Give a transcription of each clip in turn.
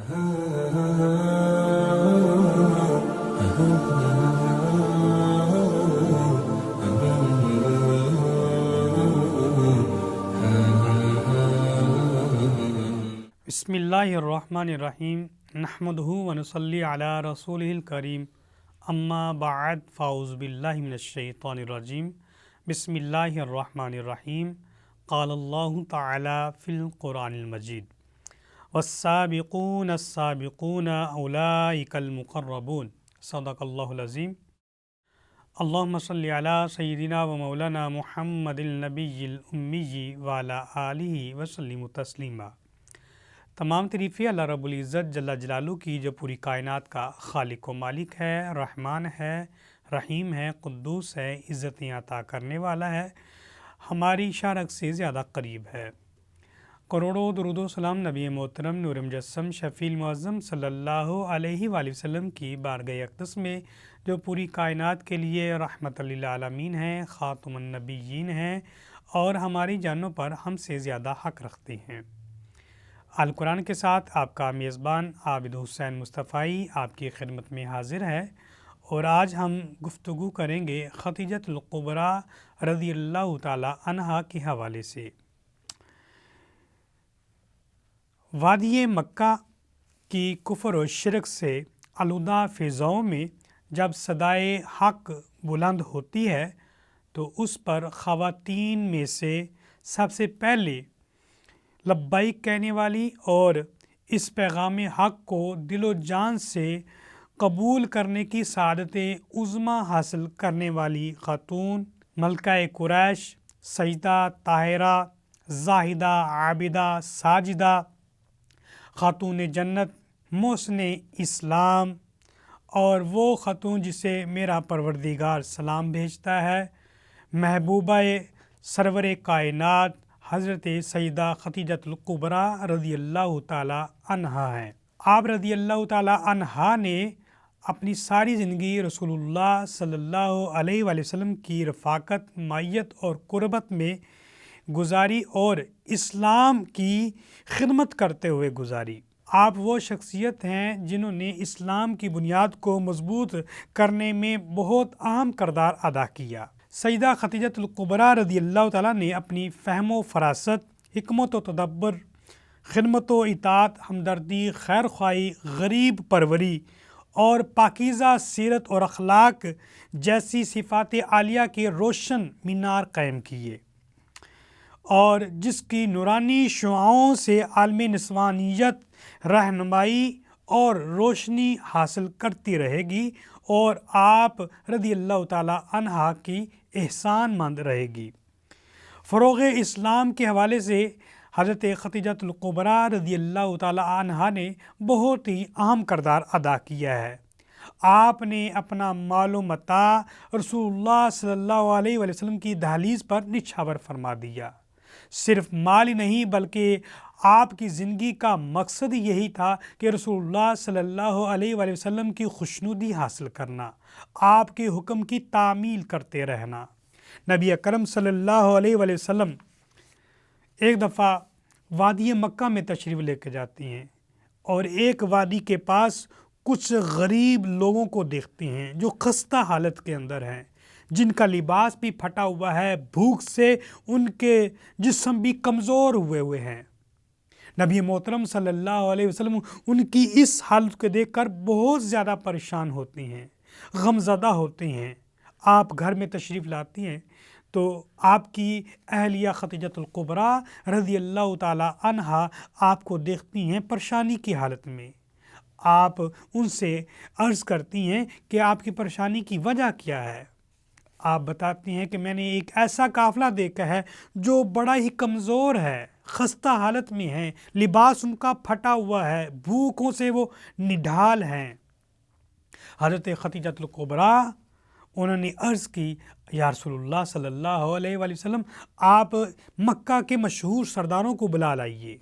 بسم اللہ الرحمن الرحیم نحمدہ ونصلی علی رسولہ الکریم اما بعد فاعوذ باللہ من الشیطان الرجیم بسم اللہ الرحمن الرحیم قال اللہ تعالی فی القرآن المجید والسابقون السابقون اولئک المقربون صدق اللہ العظیم اللہم صلی علی سیدنا و مولانا محمد النبی الامی وعلی آلہ وسلم تسلیما۔ تمام تعریفیں اللہ رب العزت جل جلالہ کی جو پوری کائنات کا خالق و مالک ہے، رحمان ہے، رحیم ہے، قدوس ہے، عزتیں عطا کرنے والا ہے، ہماری شارک سے زیادہ قریب ہے۔ کروڑوں درود و سلام نبی محترم نور مجسم شفیع المعظم صلی اللہ علیہ وآلہ وسلم کی بارگاہ اقدس میں جو پوری کائنات کے لیے رحمت للعالمین ہیں، خاتم النبیین ہیں اور ہماری جانوں پر ہم سے زیادہ حق رکھتے ہیں۔ القرآن کے ساتھ آپ کا میزبان عابد حسین مصطفی آپ کی خدمت میں حاضر ہے، اور آج ہم گفتگو کریں گے خدیجۃ الکبریٰ رضی اللہ تعالی عنہا کے حوالے سے۔ وادی مکہ کی کفر و شرک سے آلودہ فضاؤں میں جب صدائے حق بلند ہوتی ہے تو اس پر خواتین میں سے سب سے پہلے لبیک کہنے والی اور اس پیغام حق کو دل و جان سے قبول کرنے کی سعادت عظمیٰ حاصل کرنے والی خاتون ملکہ قریش، سیدہ طاہرہ، زاہدہ، عابدہ، ساجدہ، خاتون جنت، محسن اسلام، اور وہ خاتون جسے میرا پروردگار سلام بھیجتا ہے، محبوبہ سرور کائنات حضرت سیدہ خدیجۃ الکبریٰ رضی اللہ تعالی عنہا ہیں۔ آپ رضی اللہ تعالی عنہا نے اپنی ساری زندگی رسول اللہ صلی اللہ علیہ وآلہ وسلم کی رفاقت، معیت اور قربت میں گزاری اور اسلام کی خدمت کرتے ہوئے گزاری۔ آپ وہ شخصیت ہیں جنہوں نے اسلام کی بنیاد کو مضبوط کرنے میں بہت اہم کردار ادا کیا۔ سیدہ خدیجۃ الکبریٰ رضی اللہ تعالیٰ نے اپنی فہم و فراست، حکمت و تدبر، خدمت و اطاعت، ہمدردی، خیر خواہی، غریب پروری اور پاکیزہ سیرت اور اخلاق جیسی صفات عالیہ کے روشن مینار قائم کیے، اور جس کی نورانی شعاعوں سے عالم نسوانیت رہنمائی اور روشنی حاصل کرتی رہے گی اور آپ رضی اللہ تعالی عنہا کی احسان مند رہے گی۔ فروغ اسلام کے حوالے سے حضرت خدیجۃ الکبریٰ رضی اللہ تعالی عنہا نے بہت ہی اہم کردار ادا کیا ہے۔ آپ نے اپنا مال و متاع رسول اللہ صلی اللہ علیہ وآلہ وسلم کی دہلیز پر نچھاور فرما دیا۔ صرف مال ہی نہیں بلکہ آپ کی زندگی کا مقصد یہی تھا کہ رسول اللہ صلی اللہ علیہ وآلہ وسلم کی خوشنودی حاصل کرنا، آپ کے حکم کی تعمیل کرتے رہنا۔ نبی اکرم صلی اللہ علیہ وآلہ وسلم ایک دفعہ وادی مکہ میں تشریف لے کے جاتی ہیں اور ایک وادی کے پاس کچھ غریب لوگوں کو دیکھتے ہیں جو خستہ حالت کے اندر ہیں، جن کا لباس بھی پھٹا ہوا ہے، بھوک سے ان کے جسم بھی کمزور ہوئے ہیں۔ نبی محترم صلی اللہ علیہ وسلم ان کی اس حالت کو دیکھ کر بہت زیادہ پریشان ہوتے ہیں، غمزدہ ہوتے ہیں۔ آپ گھر میں تشریف لاتی ہیں تو آپ کی اہلیہ خدیجۃ الکبریٰ رضی اللہ تعالی عنہا آپ کو دیکھتی ہیں پریشانی کی حالت میں۔ آپ ان سے عرض کرتی ہیں کہ آپ کی پریشانی کی وجہ کیا ہے۔ آپ بتاتی ہیں کہ میں نے ایک ایسا قافلہ دیکھا ہے جو بڑا ہی کمزور ہے، خستہ حالت میں ہے، لباس ان کا پھٹا ہوا ہے، بھوکوں سے وہ نڈھال ہیں۔ حضرت خدیجۃ الکبریٰ انہوں نے عرض کی، یا رسول اللہ صلی اللہ علیہ وآلہ وسلم، آپ مکہ کے مشہور سرداروں کو بلا لائیے،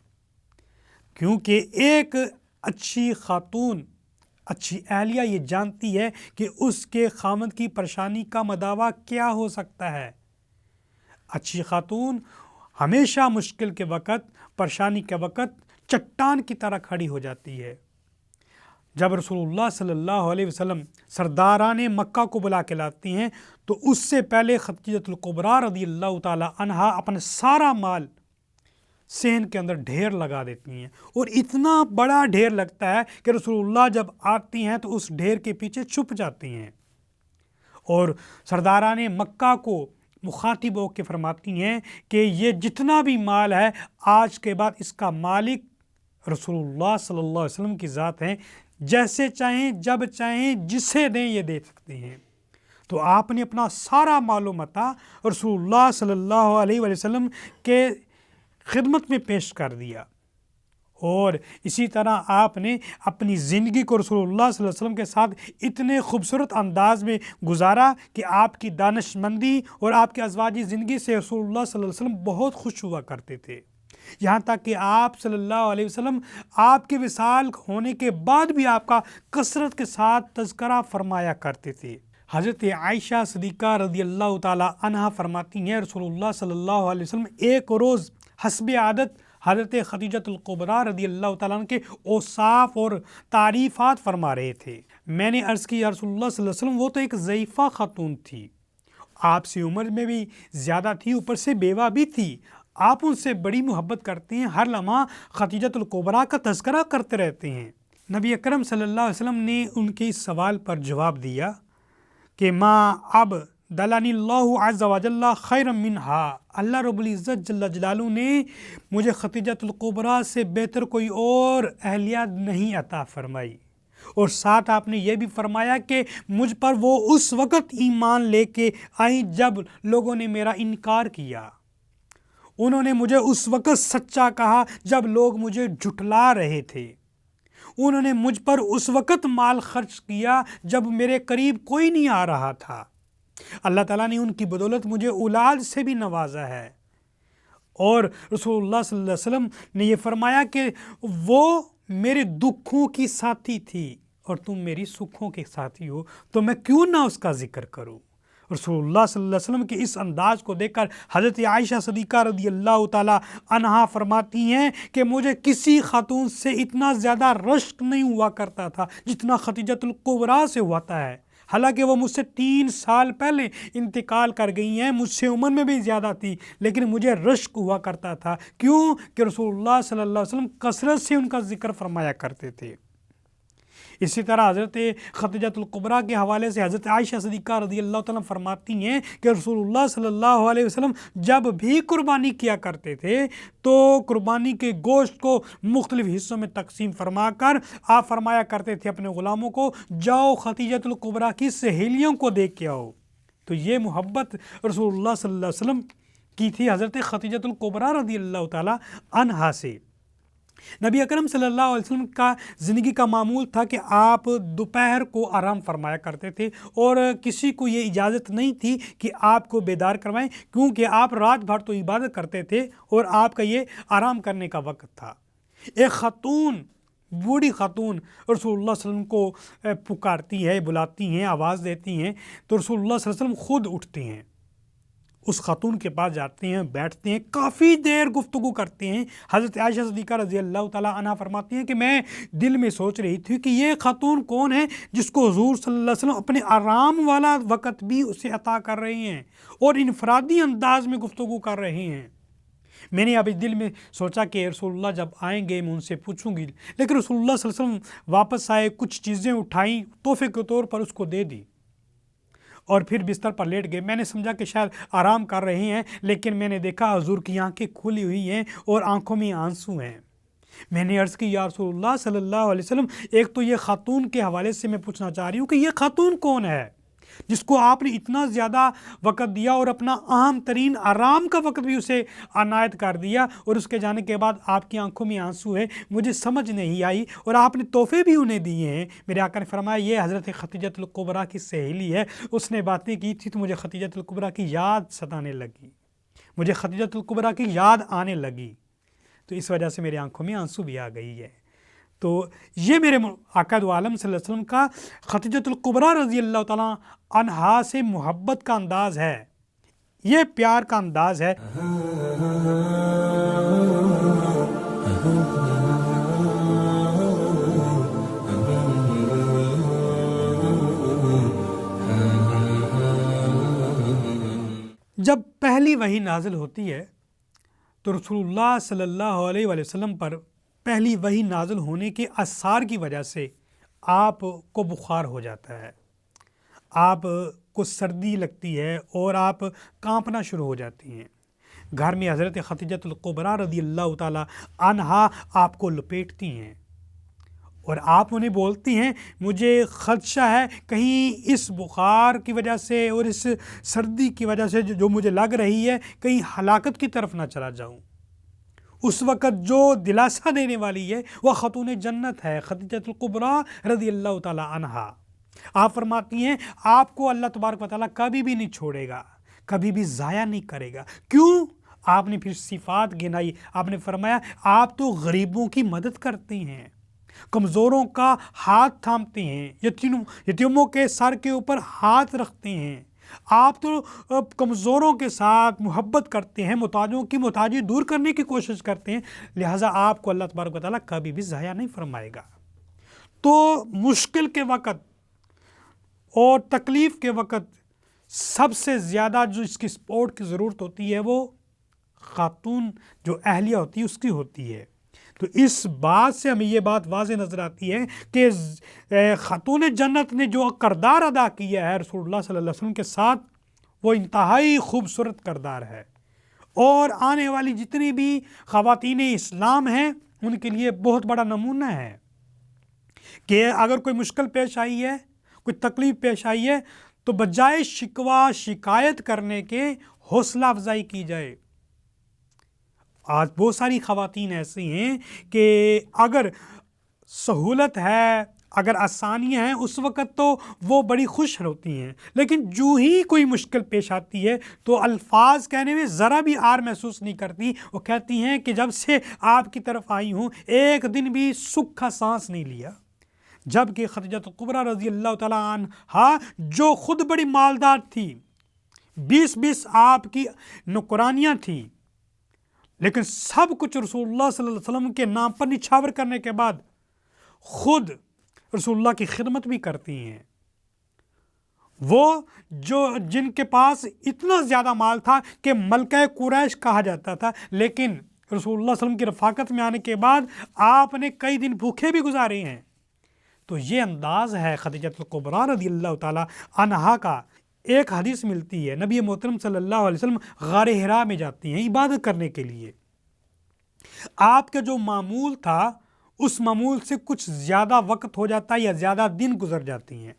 کیونکہ ایک اچھی خاتون، اچھی اہلیہ یہ جانتی ہے کہ اس کے خاوند کی پریشانی کا مداوع کیا ہو سکتا ہے۔ اچھی خاتون ہمیشہ مشکل کے وقت، پریشانی کے وقت چٹان کی طرح کھڑی ہو جاتی ہے، جب رسول اللہ صلی اللہ علیہ وسلم سرداران مکہ کو بلا کے لاتی ہیں تو اس سے پہلے خدیجہ الکبریٰ رضی اللہ تعالی عنہا اپنا سارا مال صحن کے اندر ڈھیر لگا دیتی ہیں، اور اتنا بڑا ڈھیر لگتا ہے کہ رسول اللہ جب آتی ہیں تو اس ڈھیر کے پیچھے چھپ جاتی ہیں، اور سرداران مکہ کو مخاطب ہو کے فرماتی ہیں کہ یہ جتنا بھی مال ہے آج کے بعد اس کا مالک رسول اللہ صلی اللہ علیہ وسلم کی ذات ہیں، جیسے چاہیں جب چاہیں جسے دیں یہ دے سکتے ہیں۔ تو آپ نے اپنا سارا مال و متاع رسول اللہ صلی اللہ علیہ وسلم کے خدمت میں پیش کر دیا، اور اسی طرح آپ نے اپنی زندگی کو رسول اللہ صلی اللہ علیہ وسلم کے ساتھ اتنے خوبصورت انداز میں گزارا کہ آپ کی دانش مندی اور آپ کے ازواجی زندگی سے رسول اللہ صلی اللہ علیہ وسلم بہت خوش ہوا کرتے تھے، یہاں تک کہ آپ صلی اللہ علیہ وسلم آپ کے وصال ہونے کے بعد بھی آپ کا کثرت کے ساتھ تذکرہ فرمایا کرتے تھے۔ حضرت عائشہ صدیقہ رضی اللہ تعالی عنہا فرماتی ہیں رسول اللہ صلی اللہ علیہ وسلم ایک روز حسب عادت حضرت خدیجہ الکبریٰ رضی اللہ تعالیٰ عنہ کے اوصاف اور تعریفات فرما رہے تھے۔ میں نے عرض کی یا رسول اللہ صلی اللہ علیہ وسلم وہ تو ایک ضعیفہ خاتون تھی، آپ سے عمر میں بھی زیادہ تھی، اوپر سے بیوہ بھی تھی، آپ ان سے بڑی محبت کرتے ہیں، ہر لمحہ خدیجہ الکبریٰ کا تذکرہ کرتے رہتے ہیں۔ نبی اکرم صلی اللہ علیہ وسلم نے ان کے اس سوال پر جواب دیا کہ ما اب دلانی اللہ عز و جل خیر منہا، اللہ رب العزت جل جلالہ نے مجھے خدیجہ الکبریٰ سے بہتر کوئی اور اہلیہ نہیں عطا فرمائی، اور ساتھ آپ نے یہ بھی فرمایا کہ مجھ پر وہ اس وقت ایمان لے کے آئیں جب لوگوں نے میرا انکار کیا، انہوں نے مجھے اس وقت سچا کہا جب لوگ مجھے جھٹلا رہے تھے، انہوں نے مجھ پر اس وقت مال خرچ کیا جب میرے قریب کوئی نہیں آ رہا تھا، اللہ تعالیٰ نے ان کی بدولت مجھے اولاد سے بھی نوازا ہے، اور رسول اللہ صلی اللہ علیہ وسلم نے یہ فرمایا کہ وہ میرے دکھوں کی ساتھی تھی اور تم میری سکھوں کے ساتھی ہو، تو میں کیوں نہ اس کا ذکر کروں۔ رسول اللہ صلی اللہ علیہ وسلم کے اس انداز کو دیکھ کر حضرت عائشہ صدیقہ رضی اللہ تعالی عنہا فرماتی ہیں کہ مجھے کسی خاتون سے اتنا زیادہ رشک نہیں ہوا کرتا تھا جتنا خدیجہ الکبریٰ سے ہوتا ہے، حالانکہ وہ مجھ سے 3 سال پہلے انتقال کر گئی ہیں، مجھ سے عمر میں بھی زیادہ تھی، لیکن مجھے رشک ہوا کرتا تھا، کیوں کہ رسول اللہ صلی اللہ علیہ وسلم کثرت سے ان کا ذکر فرمایا کرتے تھے۔ اسی طرح حضرت خدیجہ الکبریٰ کے حوالے سے حضرت عائشہ صدیقہ رضی اللہ تعالیٰ فرماتی ہیں کہ رسول اللہ صلی اللہ علیہ وسلم جب بھی قربانی کیا کرتے تھے تو قربانی کے گوشت کو مختلف حصوں میں تقسیم فرما کر آپ فرمایا کرتے تھے اپنے غلاموں کو، جاؤ خدیجہ الکبریٰ کی سہیلیوں کو دیکھ کے آؤ۔ تو یہ محبت رسول اللہ صلی اللہ علیہ وسلم کی تھی حضرت خدیجہ الکبریٰ رضی اللہ تعالی عنہا سے۔ نبی اکرم صلی اللہ علیہ وسلم کا زندگی کا معمول تھا کہ آپ دوپہر کو آرام فرمایا کرتے تھے، اور کسی کو یہ اجازت نہیں تھی کہ آپ کو بیدار کروائیں، کیونکہ آپ رات بھر تو عبادت کرتے تھے اور آپ کا یہ آرام کرنے کا وقت تھا۔ ایک خاتون، بوڑھی خاتون رسول اللہ صلی اللہ علیہ وسلم کو پکارتی ہے، بلاتی ہیں، آواز دیتی ہیں، تو رسول اللہ صلی اللہ علیہ وسلم خود اٹھتے ہیں، اس خاتون کے پاس جاتے ہیں، بیٹھتے ہیں، کافی دیر گفتگو کرتے ہیں۔ حضرت عائشہ صدیقہ رضی اللہ تعالیٰ عنہ فرماتی ہیں کہ میں دل میں سوچ رہی تھی کہ یہ خاتون کون ہے جس کو حضور صلی اللہ علیہ وسلم اپنے آرام والا وقت بھی اسے عطا کر رہے ہیں اور انفرادی انداز میں گفتگو کر رہے ہیں۔ میں نے ابھی دل میں سوچا کہ رسول اللہ جب آئیں گے میں ان سے پوچھوں گی، لیکن رسول اللہ صلی اللہ علیہ وسلم واپس آئے، کچھ چیزیں اٹھائیں، تحفے کے طور پر اس کو دے دی اور پھر بستر پر لیٹ گئے۔ میں نے سمجھا کہ شاید آرام کر رہے ہیں، لیکن میں نے دیکھا حضور کی آنکھیں کھلی ہوئی ہیں اور آنکھوں میں آنسو ہیں۔ میں نے عرض کی یا رسول اللہ صلی اللہ علیہ وسلم، ایک تو یہ خاتون کے حوالے سے میں پوچھنا چاہ رہی ہوں کہ یہ خاتون کون ہے جس کو آپ نے اتنا زیادہ وقت دیا اور اپنا اہم ترین آرام کا وقت بھی اسے عنایت کر دیا، اور اس کے جانے کے بعد آپ کی آنکھوں میں آنسو ہے، مجھے سمجھ نہیں آئی، اور آپ نے تحفے بھی انہیں دیے ہیں۔ میرے آقا نے فرمایا یہ حضرت خدیجہ الکبریٰ کی سہیلی ہے، اس نے باتیں کی تھی تو مجھے خدیجہ الکبریٰ کی یاد ستانے لگی، مجھے خدیجہ الکبریٰ کی یاد آنے لگی، تو اس وجہ سے میری آنکھوں میں آنسو بھی آ گئی ہے۔ تو یہ میرے آقا دو عالم صلی اللہ علیہ وسلم کا خدیجہ الکبریٰ رضی اللہ تعالیٰ عنہا سے محبت کا انداز ہے، یہ پیار کا انداز ہے۔ پہلی وحی نازل ہوتی ہے تو رسول اللہ صلی اللہ علیہ وآلہ وسلم پر پہلی وحی نازل ہونے کے اثار کی وجہ سے آپ کو بخار ہو جاتا ہے، آپ کو سردی لگتی ہے اور آپ کانپنا شروع ہو جاتی ہیں۔ گھر میں حضرت خدیجہ الکبریٰ رضی اللہ تعالی عنہا آپ کو لپیٹتی ہیں اور آپ انہیں بولتی ہیں مجھے خدشہ ہے کہیں اس بخار کی وجہ سے اور اس سردی کی وجہ سے جو مجھے لگ رہی ہے کہیں ہلاکت کی طرف نہ چلا جاؤں۔ اس وقت جو دلاسا دینے والی ہے وہ خاتون جنت ہے خدیجہ الکبریٰ رضی اللہ تعالی عنہا۔ آپ فرماتی ہیں آپ کو اللہ تبارک و تعالیٰ کبھی بھی نہیں چھوڑے گا، کبھی بھی ضائع نہیں کرے گا۔ کیوں؟ آپ نے پھر صفات گنائی، آپ نے فرمایا آپ تو غریبوں کی مدد کرتے ہیں، کمزوروں کا ہاتھ تھامتے ہیں، یتیموں کے سر کے اوپر ہاتھ رکھتے ہیں، آپ تو کمزوروں کے ساتھ محبت کرتے ہیں، محتاجوں کی محتاجی دور کرنے کی کوشش کرتے ہیں، لہٰذا آپ کو اللہ تبارک و تعالیٰ کبھی بھی ضائع نہیں فرمائے گا۔ تو مشکل کے وقت اور تکلیف کے وقت سب سے زیادہ جو اس کی سپورٹ کی ضرورت ہوتی ہے وہ خاتون جو اہلیہ ہوتی ہے اس کی ہوتی ہے۔ تو اس بات سے ہمیں یہ بات واضح نظر آتی ہے کہ خاتون جنت نے جو کردار ادا کیا ہے رسول اللہ صلی اللہ علیہ وسلم کے ساتھ وہ انتہائی خوبصورت کردار ہے، اور آنے والی جتنی بھی خواتین اسلام ہیں ان کے لیے بہت بڑا نمونہ ہے کہ اگر کوئی مشکل پیش آئی ہے، کوئی تکلیف پیش آئی ہے تو بجائے شکوہ شکایت کرنے کے حوصلہ افزائی کی جائے۔ آج بہت ساری خواتین ایسی ہیں کہ اگر سہولت ہے، اگر آسانیاں ہیں اس وقت تو وہ بڑی خوش ہوتی ہیں، لیکن جو ہی کوئی مشکل پیش آتی ہے تو الفاظ کہنے میں ذرا بھی عار محسوس نہیں کرتی۔ وہ کہتی ہیں کہ جب سے آپ کی طرف آئی ہوں ایک دن بھی سکھ کا سانس نہیں لیا۔ جبکہ خدیجہ الکبریٰ رضی اللہ تعالیٰ عنہا جو خود بڑی مالدار تھی، 20 آپ کی نوکرانیاں تھیں، لیکن سب کچھ رسول اللہ صلی اللہ علیہ وسلم کے نام پر نچھاور کرنے کے بعد خود رسول اللہ کی خدمت بھی کرتی ہیں۔ وہ جن کے پاس اتنا زیادہ مال تھا کہ ملکہ قریش کہا جاتا تھا، لیکن رسول اللہ صلی اللہ علیہ وسلم کی رفاقت میں آنے کے بعد آپ نے کئی دن بھوکے بھی گزارے ہیں۔ تو یہ انداز ہے خدیجہ الکبریٰ رضی اللہ تعالی عنہا کا۔ ایک حدیث ملتی ہے نبی محترم صلی اللہ علیہ وسلم غار حرا میں جاتی ہیں عبادت کرنے کے لیے۔ آپ کا جو معمول تھا اس معمول سے کچھ زیادہ وقت ہو جاتا ہے یا زیادہ دن گزر جاتی ہیں۔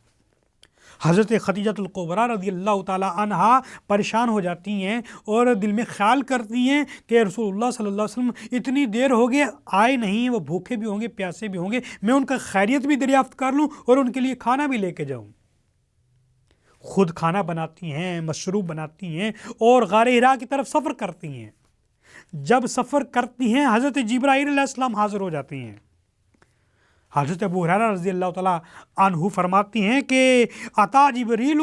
حضرت خدیجہ الکبریٰ رضی اللہ تعالی عنہا پریشان ہو جاتی ہیں اور دل میں خیال کرتی ہیں کہ رسول اللہ صلی اللہ علیہ وسلم اتنی دیر ہو گئے آئے نہیں، وہ بھوکے بھی ہوں گے پیاسے بھی ہوں گے، میں ان کا خیریت بھی دریافت کر لوں اور ان کے لیے کھانا بھی لے کے جاؤں۔ خود کھانا بناتی ہیں، مشروب بناتی ہیں اور غار حرا کی طرف سفر کرتی ہیں۔ جب سفر کرتی ہیں حضرت جبرائیل علیہ السلام حاضر ہو جاتی ہیں۔ حضرت ابو ہریرہ رضی اللہ تعالیٰ عنہ فرماتی ہیں کہ اتا جبریل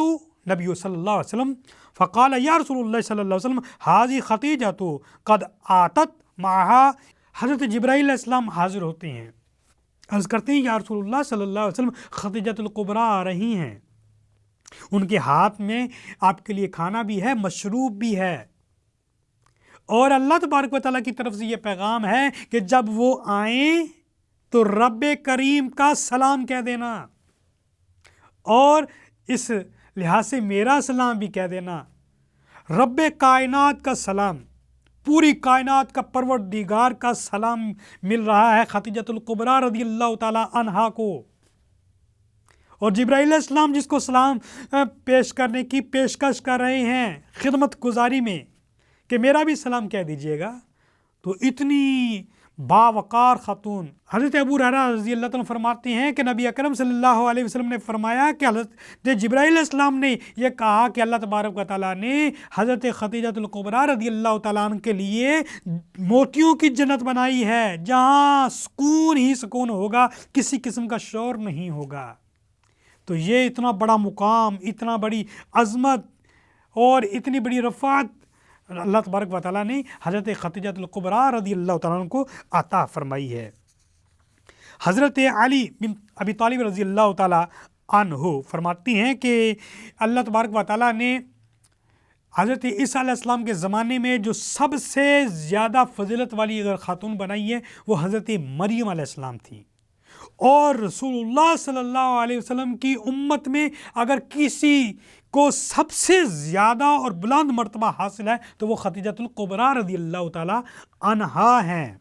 نبی صلی اللہ علیہ وسلم فقال یا رسول اللہ صلی اللہ علیہ وسلم حاضی خدیجہ تو قد آتت معها۔ حضرت جبرائیل علیہ السلام حاضر ہوتے ہیں، عرض کرتے ہیں یا رسول اللہ صلی اللہ علیہ وسلم خدیجہ الکبریٰ آ رہی ہیں، ان کے ہاتھ میں آپ کے لیے کھانا بھی ہے، مشروب بھی ہے، اور اللہ تبارک و تعالیٰ کی طرف سے یہ پیغام ہے کہ جب وہ آئیں تو رب کریم کا سلام کہہ دینا، اور اس لحاظ سے میرا سلام بھی کہہ دینا۔ رب کائنات کا سلام، پوری کائنات کا پروردگار کا سلام مل رہا ہے خدیجہ الکبریٰ رضی اللہ تعالی عنہا کو، اور جبرائیل علیہ السلام جس کو سلام پیش کرنے کی پیشکش کر رہے ہیں خدمت گزاری میں کہ میرا بھی سلام کہہ دیجئے گا۔ تو اتنی باوقار خاتون حضرت ابو ہریرہ رضی اللہ تعالیٰ فرماتے ہیں کہ نبی اکرم صلی اللہ علیہ وسلم نے فرمایا کہ حضرت جبرائیل علیہ السلام نے یہ کہا کہ اللہ تبارک و تعالیٰ نے حضرت خدیجہ الکبریٰ رضی اللہ تعالیٰ عنہ کے لیے موتیوں کی جنت بنائی ہے جہاں سکون ہی سکون ہوگا، کسی قسم کا شور نہیں ہوگا۔ تو یہ اتنا بڑا مقام، اتنا بڑی عظمت اور اتنی بڑی رفعت اللہ تبارک و تعالیٰ نے حضرت خدیجہ الکبریٰ رضی اللہ تعالیٰ عنہ کو عطا فرمائی ہے۔ حضرت علی بن ابی طالب رضی اللہ تعالیٰ عنہ فرماتی ہیں کہ اللہ تبارک و تعالیٰ نے حضرت عیسیٰ علیہ السلام کے زمانے میں جو سب سے زیادہ فضیلت والی اگر خاتون بنائی ہے وہ حضرت مریم علیہ السلام تھی، اور رسول اللہ صلی اللہ علیہ وسلم کی امت میں اگر کسی کو سب سے زیادہ اور بلند مرتبہ حاصل ہے تو وہ خدیجۃ الکبریٰ رضی اللہ تعالی عنہا ہیں۔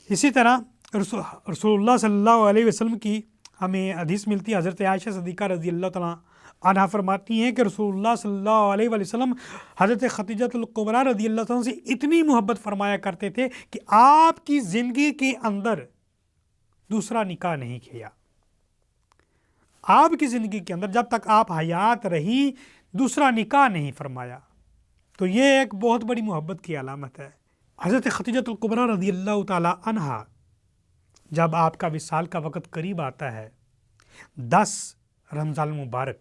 اسی طرح رسول اللہ صلی اللہ علیہ وسلم کی ہمیں حدیث ملتی ہے، حضرت عائشہ صدیقہ رضی اللہ تعالی عنہا فرماتی ہیں کہ رسول اللہ صلی اللہ علیہ وسلم حضرت خدیجۃ الکبریٰ رضی اللہ تعالیٰ سے اتنی محبت فرمایا کرتے تھے کہ آپ کی زندگی کے اندر دوسرا نکاح نہیں کیا، آپ کی زندگی کے اندر جب تک آپ حیات رہی دوسرا نکاح نہیں فرمایا۔ تو یہ ایک بہت بڑی محبت کی علامت ہے۔ حضرت خدیجۃ الکبریٰ رضی اللہ تعالی عنہا جب آپ کا وصال کا وقت قریب آتا ہے، 10 رمضان المبارک،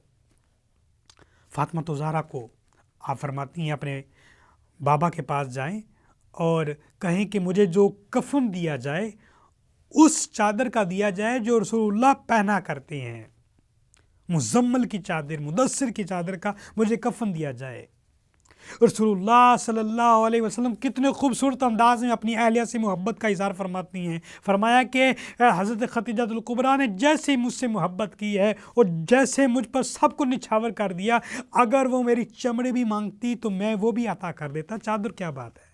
فاطمہ الزہرا کو آپ فرماتی ہیں اپنے بابا کے پاس جائیں اور کہیں کہ مجھے جو کفن دیا جائے اس چادر کا دیا جائے جو رسول اللہ پہنا کرتے ہیں، مزمل کی چادر، مدثر کی چادر کا مجھے کفن دیا جائے۔ رسول اللہ صلی اللہ علیہ وسلم کتنے خوبصورت انداز میں اپنی اہلیہ سے محبت کا اظہار فرماتی ہیں۔ فرمایا کہ حضرت خدیجۃ الکبریٰ نے جیسے مجھ سے محبت کی ہے اور جیسے مجھ پر سب کو نچھاور کر دیا، اگر وہ میری چمڑی بھی مانگتی تو میں وہ بھی عطا کر دیتا، چادر کیا بات ہے۔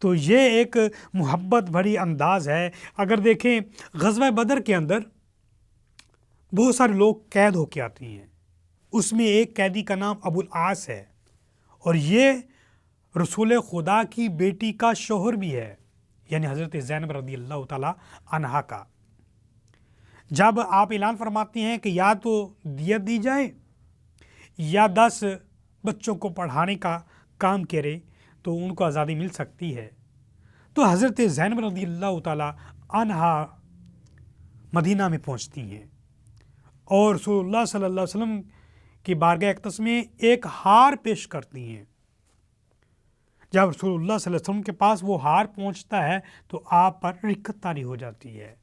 تو یہ ایک محبت بھری انداز ہے۔ اگر دیکھیں غزوہ بدر کے اندر بہت سارے لوگ قید ہو کے آتے ہیں، اس میں ایک قیدی کا نام ابو العاص ہے، اور یہ رسول خدا کی بیٹی کا شوہر بھی ہے، یعنی حضرت زینب رضی اللہ تعالی عنہا کا۔ جب آپ اعلان فرماتے ہیں کہ یا تو دیت دی جائے یا 10 بچوں کو پڑھانے کا کام کرے تو ان کو آزادی مل سکتی ہے، تو حضرت زینب رضی اللہ تعالی عنہا مدینہ میں پہنچتی ہیں اور رسول اللہ صلی اللہ علیہ وسلم کی بارگاہ اقدس میں ایک ہار پیش کرتی ہیں۔ جب رسول اللہ صلی اللہ علیہ وسلم کے پاس وہ ہار پہنچتا ہے تو آپ پر رقت طاری ہو جاتی ہے،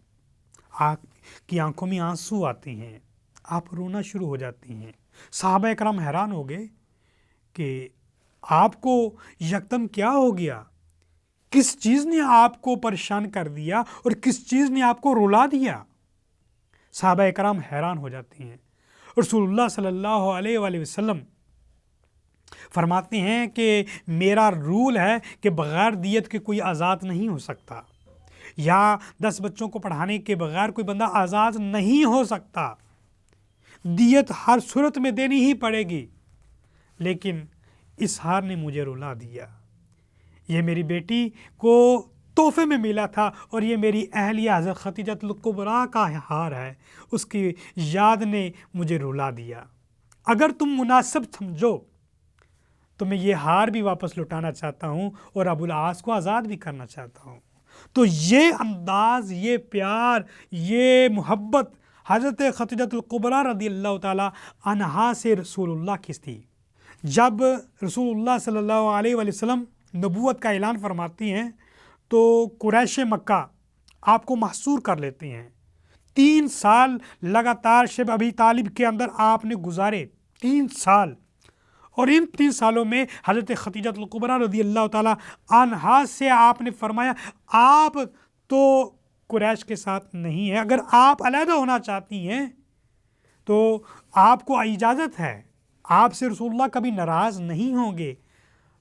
آپ کی آنکھوں میں آنسو آتے ہیں، آپ رونا شروع ہو جاتی ہیں۔ صحابہ اکرام حیران ہو گئے کہ آپ کو یکدم کیا ہو گیا، کس چیز نے آپ کو پریشان کر دیا اور کس چیز نے آپ کو رلا دیا۔ صحابہ اکرام حیران ہو جاتے ہیں۔ رسول اللہ صلی اللہ علیہ وآلہ وسلم فرماتے ہیں کہ میرا رول ہے کہ بغیر دیت کے کوئی آزاد نہیں ہو سکتا، یا 10 بچوں کو پڑھانے کے بغیر کوئی بندہ آزاد نہیں ہو سکتا، دیت ہر صورت میں دینی ہی پڑے گی، لیکن اس ہار نے مجھے رلا دیا، یہ میری بیٹی کو تحفے میں ملا تھا اور یہ میری اہلیہ حضرت خدیجۃ الکبریٰ کا ہار ہے، اس کی یاد نے مجھے رلا دیا، اگر تم مناسب سمجھو تو میں یہ ہار بھی واپس لوٹانا چاہتا ہوں اور ابو العاص کو آزاد بھی کرنا چاہتا ہوں۔ تو یہ انداز، یہ پیار، یہ محبت حضرت خدیجۃ الکبریٰ رضی اللہ تعالی عنہا سے رسول اللہ کی تھی۔ جب رسول اللہ صلی اللہ علیہ وآلہ وسلم نبوت کا اعلان فرماتی ہیں تو قریش مکہ آپ کو محصور کر لیتے ہیں۔ 3 سال لگاتار شب ابی طالب کے اندر آپ نے گزارے، 3 سال، اور ان 3 سالوں میں حضرت خدیجۃ الکبریٰ رضی اللہ تعالی عنہا سے آپ نے فرمایا آپ تو قریش کے ساتھ نہیں ہیں، اگر آپ علیحدہ ہونا چاہتی ہیں تو آپ کو اجازت ہے، آپ سے رسول اللہ کبھی ناراض نہیں ہوں گے۔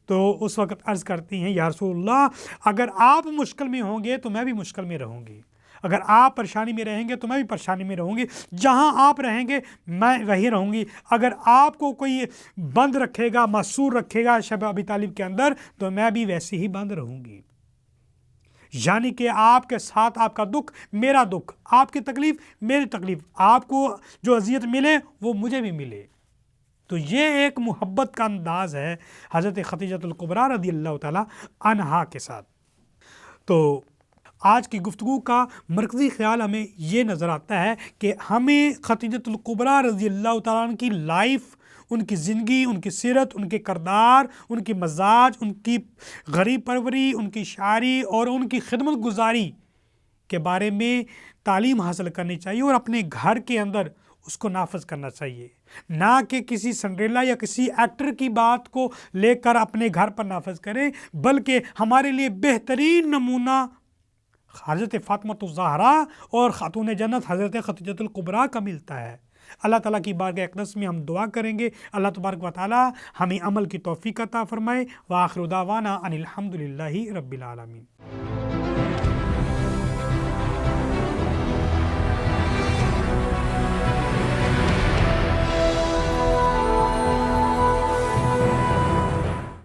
تو اس وقت عرض کرتی ہیں یا رسول اللہ اگر آپ مشکل میں ہوں گے تو میں بھی مشکل میں رہوں گی، اگر آپ پریشانی میں رہیں گے تو میں بھی پریشانی میں رہوں گی، جہاں آپ رہیں گے میں وہیں رہوں گی، اگر آپ کو کوئی بند رکھے گا، محصور رکھے گا شب ابی طالب کے اندر تو میں بھی ویسے ہی بند رہوں گی، یعنی کہ آپ کے ساتھ آپ کا دکھ میرا دکھ، آپ کی تکلیف میری تکلیف، آپ کو جو اذیت ملے وہ مجھے بھی ملے۔ تو یہ ایک محبت کا انداز ہے حضرت خدیجۃ الکبریٰ رضی اللہ تعالی عنہا کے ساتھ۔ تو آج کی گفتگو کا مرکزی خیال ہمیں یہ نظر آتا ہے کہ ہمیں خدیجۃ الکبریٰ رضی اللہ تعالیٰ عنہ کی لائف، ان کی زندگی، ان کی سیرت، ان کے کردار، ان کی مزاج، ان کی غریب پروری، ان کی شاعری اور ان کی خدمت گزاری کے بارے میں تعلیم حاصل کرنی چاہیے، اور اپنے گھر کے اندر اس کو نافذ کرنا چاہیے، نہ کہ کسی سنڈریلا یا کسی ایکٹر کی بات کو لے کر اپنے گھر پر نافذ کریں، بلکہ ہمارے لیے بہترین نمونہ حضرت فاطمہ الزہرا اور خاتون جنت حضرت خدیجہ الکبریٰ کا ملتا ہے۔ اللہ تعالیٰ کی بارگاہ اقدس میں ہم دعا کریں گے، اللہ تبارک و تعالیٰ ہمیں عمل کی توفیق عطا فرمائے۔ وآخر دعوانا ان الحمد للہ رب العالمین۔